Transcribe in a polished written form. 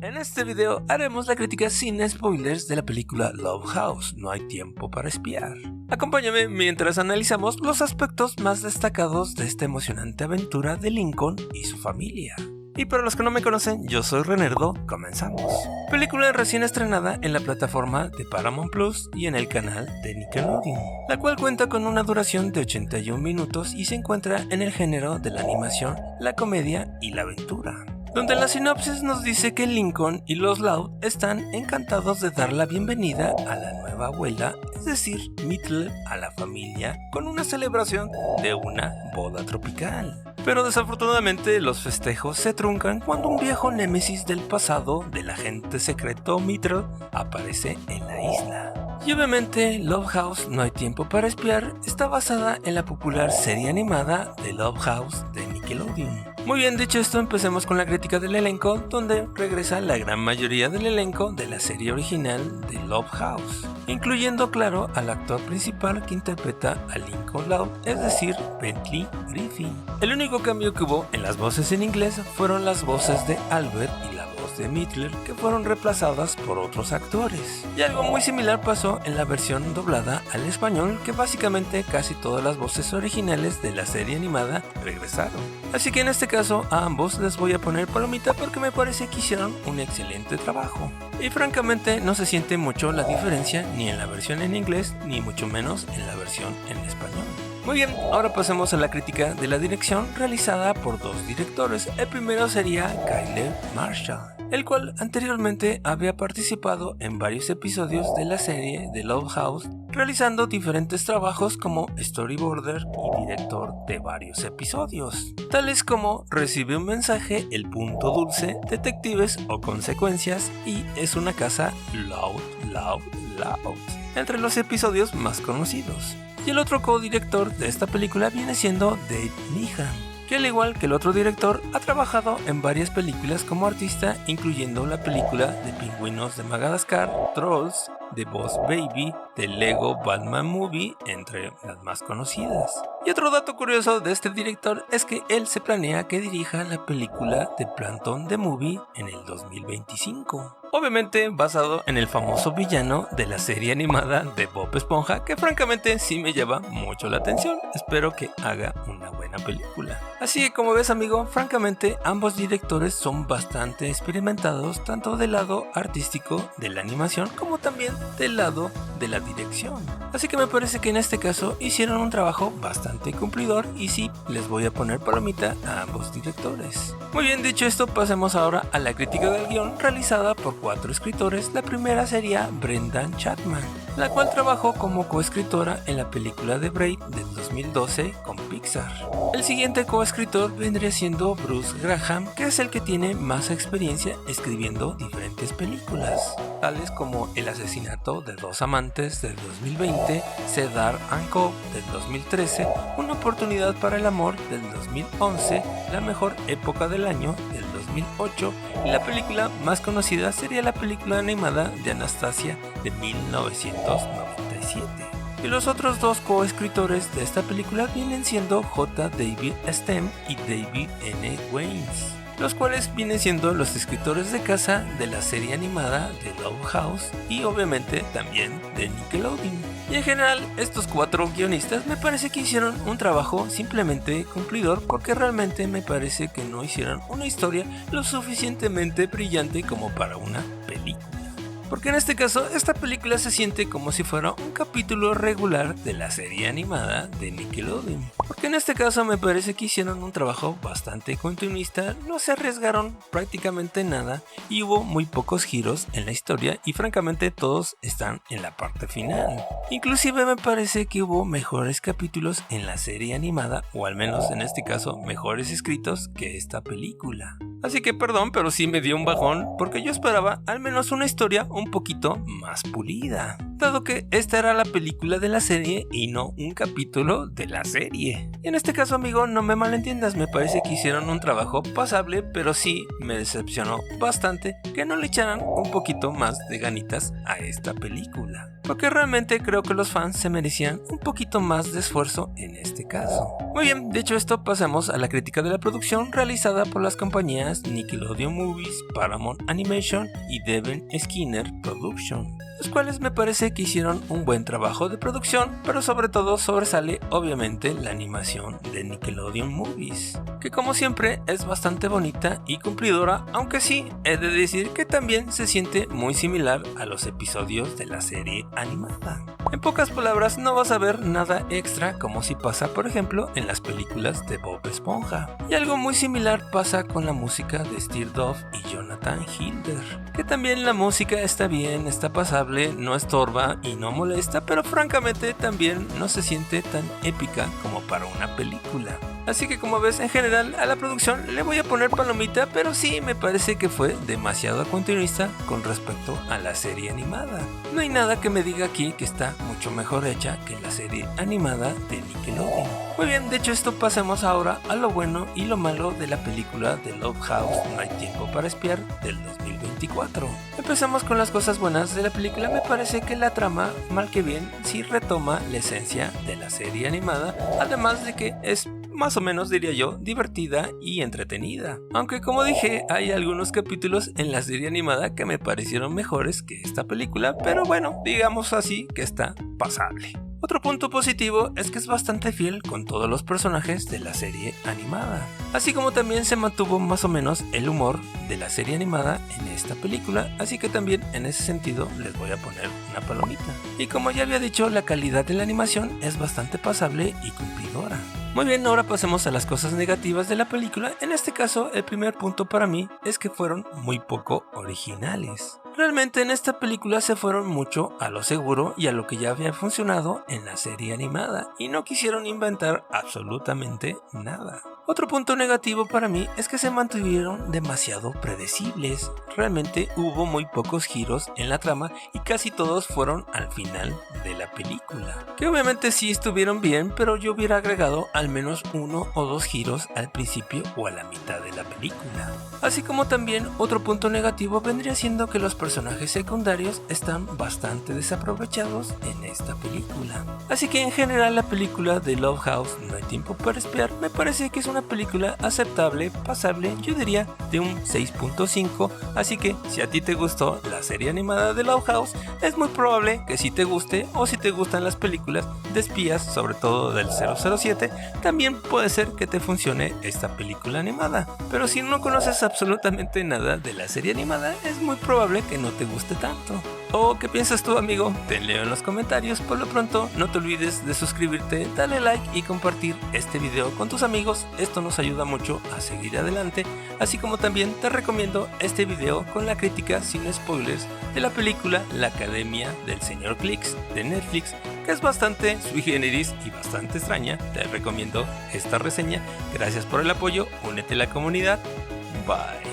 En este video haremos la crítica sin spoilers de la película Love House, No hay tiempo para espiar. Acompáñame mientras analizamos los aspectos más destacados de esta emocionante aventura de Lincoln y su familia. Y para los que no me conocen, yo soy Renerdo, comenzamos. Película recién estrenada en la plataforma de Paramount Plus y en el canal de Nickelodeon, la cual cuenta con una duración de 81 minutos y se encuentra en el género de la animación, la comedia y la aventura, donde la sinopsis nos dice que Lincoln y los Loud están encantados de dar la bienvenida a la nueva abuela, es decir, Myrtle, a la familia, con una celebración de una boda tropical. Pero desafortunadamente los festejos se truncan cuando un viejo némesis del pasado del agente secreto Myrtle aparece en la isla. Y obviamente Love House, No hay tiempo para espiar está basada en la popular serie animada de Love House de Nickelodeon. Muy bien, dicho esto, empecemos con la crítica del elenco, donde regresa la gran mayoría del elenco de la serie original de Love House, incluyendo, claro, al actor principal que interpreta a Lincoln Loud, es decir, Bentley Griffin. El único cambio que hubo en las voces en inglés fueron las voces de Albert y la voz de Myrtle, que fueron reemplazadas por otros actores. Y algo muy similar pasó en la versión doblada al español, que básicamente casi todas las voces originales de la serie animada regresaron. Así que en este caso a ambos les voy a poner palomita porque me parece que hicieron un excelente trabajo. Y francamente no se siente mucho la diferencia ni en la versión en inglés ni mucho menos en la versión en español. Muy bien, ahora pasemos a la crítica de la dirección realizada por dos directores. El primero sería Kyle Marshall, el cual anteriormente había participado en varios episodios de la serie de Love House, realizando diferentes trabajos como storyboarder y director de varios episodios, tales como Recibe un mensaje, El punto dulce, Detectives o Consecuencias y Es una casa Loud, Loud, Loud, entre los episodios más conocidos. Y el otro codirector de esta película viene siendo Dave Meehan, que al igual que el otro director ha trabajado en varias películas como artista, incluyendo la película de Pingüinos de Madagascar, Trolls, The Boss Baby, The Lego Batman Movie, entre las más conocidas. Y otro dato curioso de este director es que él se planea que dirija la película de Plankton the Movie en el 2025. Obviamente basado en el famoso villano de la serie animada de Bob Esponja, que francamente sí me llama mucho la atención. Espero que haga una buena película. Así que como ves, amigo, francamente ambos directores son bastante experimentados, tanto del lado artístico de la animación como también del lado de la dirección. Así que me parece que en este caso hicieron un trabajo bastante cumplidor y sí, les voy a poner palomita a ambos directores. Muy bien, dicho esto, pasemos ahora a la crítica del guión realizada por 4 escritores. La primera sería Brendan Chapman, la cual trabajó como coescritora en la película de Braid del 2012 con Pixar. El siguiente coescritor vendría siendo Bruce Graham, que es el que tiene más experiencia escribiendo diferentes películas, tales como El asesinato de dos amantes del 2020, Cedar and Co del 2013, Una oportunidad para el amor del 2011, La mejor época del año del 2008 y la película más conocida sería la película animada de Anastasia de 1997. Y los otros dos coescritores de esta película vienen siendo J. David Stem y David N. Waynes, los cuales vienen siendo los escritores de casa de la serie animada de Love House y obviamente también de Nickelodeon. Y en general estos 4 guionistas me parece que hicieron un trabajo simplemente cumplidor, porque realmente me parece que no hicieron una historia lo suficientemente brillante como para una película. Porque en este caso, esta película se siente como si fuera un capítulo regular de la serie animada de Nickelodeon. Porque en este caso me parece que hicieron un trabajo bastante continuista, no se arriesgaron prácticamente nada y hubo muy pocos giros en la historia y francamente todos están en la parte final. Inclusive me parece que hubo mejores capítulos en la serie animada, o al menos en este caso mejores escritos que esta película. Así que perdón, pero sí me dio un bajón porque yo esperaba al menos una historia un poquito más pulida. dado que esta era la película de la serie y no un capítulo de la serie. Y en este caso, amigo, no me malentiendas, me parece que hicieron un trabajo pasable, pero sí me decepcionó bastante que no le echaran un poquito más de ganitas a esta película, porque realmente creo que los fans se merecían un poquito más de esfuerzo en este caso. Muy bien, dicho esto, pasamos a la crítica de la producción realizada por las compañías Nickelodeon Movies, Paramount Animation y Devin Skinner Production, los cuales me parece que hicieron un buen trabajo de producción, pero sobre todo sobresale obviamente la animación de Nickelodeon Movies, que como siempre es bastante bonita y cumplidora, aunque sí he de decir que también se siente muy similar a los episodios de la serie animada. En pocas palabras, no vas a ver nada extra como si pasa por ejemplo en las películas de Bob Esponja. Y algo muy similar pasa con la música de Steve Dove y Jonathan Hilder, que también la música está bien, está pasable, no estorba y no molesta, pero francamente también no se siente tan épica como para una película. Así que como ves, en general a la producción le voy a poner palomita, pero sí me parece que fue demasiado continuista con respecto a la serie animada. No hay nada que me diga aquí que está mucho mejor hecha que la serie animada de Nickelodeon. Muy bien, dicho esto, pasemos ahora a lo bueno y lo malo de la película de Love House, No hay tiempo para espiar, del 2024. Empezamos con las cosas buenas de la película. Me parece que la trama, mal que bien, sí retoma la esencia de la serie animada, además de que es más o menos, diría yo, divertida y entretenida. Aunque como dije, hay algunos capítulos en la serie animada que me parecieron mejores que esta película, pero bueno, digamos así que está pasable. Otro punto positivo es que es bastante fiel con todos los personajes de la serie animada, así como también se mantuvo más o menos el humor de la serie animada en esta película, así que también en ese sentido les voy a poner una palomita. Y como ya había dicho, la calidad de la animación es bastante pasable y cumplidora. Muy bien, ahora pasemos a las cosas negativas de la película. En este caso, el primer punto para mí es que fueron muy poco originales. Realmente en esta película se fueron mucho a lo seguro y a lo que ya había funcionado en la serie animada y no quisieron inventar absolutamente nada. Otro punto negativo para mí es que se mantuvieron demasiado predecibles. Realmente hubo muy pocos giros en la trama y casi todos fueron al final de la película, que obviamente sí estuvieron bien, pero yo hubiera agregado al menos 1 o 2 giros al principio o a la mitad de la película. Así como también otro punto negativo vendría siendo que los personajes secundarios están bastante desaprovechados en esta película. Así que en general la película de Love House, No hay tiempo para espiar, me parece que es una película aceptable, pasable, yo diría de un 6.5, así que si a ti te gustó la serie animada de Love House, es muy probable que si te guste o si te gustan las películas de espías, sobre todo del 007, también puede ser que te funcione esta película animada. Pero si no conoces absolutamente nada de la serie animada, es muy probable que no te guste tanto. ¿O qué piensas tú, amigo? Te leo en los comentarios. Por lo pronto, no te olvides de suscribirte, darle like y compartir este video con tus amigos. Esto nos ayuda mucho a seguir adelante. Así como también te recomiendo este video con la crítica sin spoilers de la película La Academia del Señor Clicks de Netflix, que es bastante sui generis y bastante extraña. Te recomiendo esta reseña. Gracias por el apoyo, únete a la comunidad. Bye.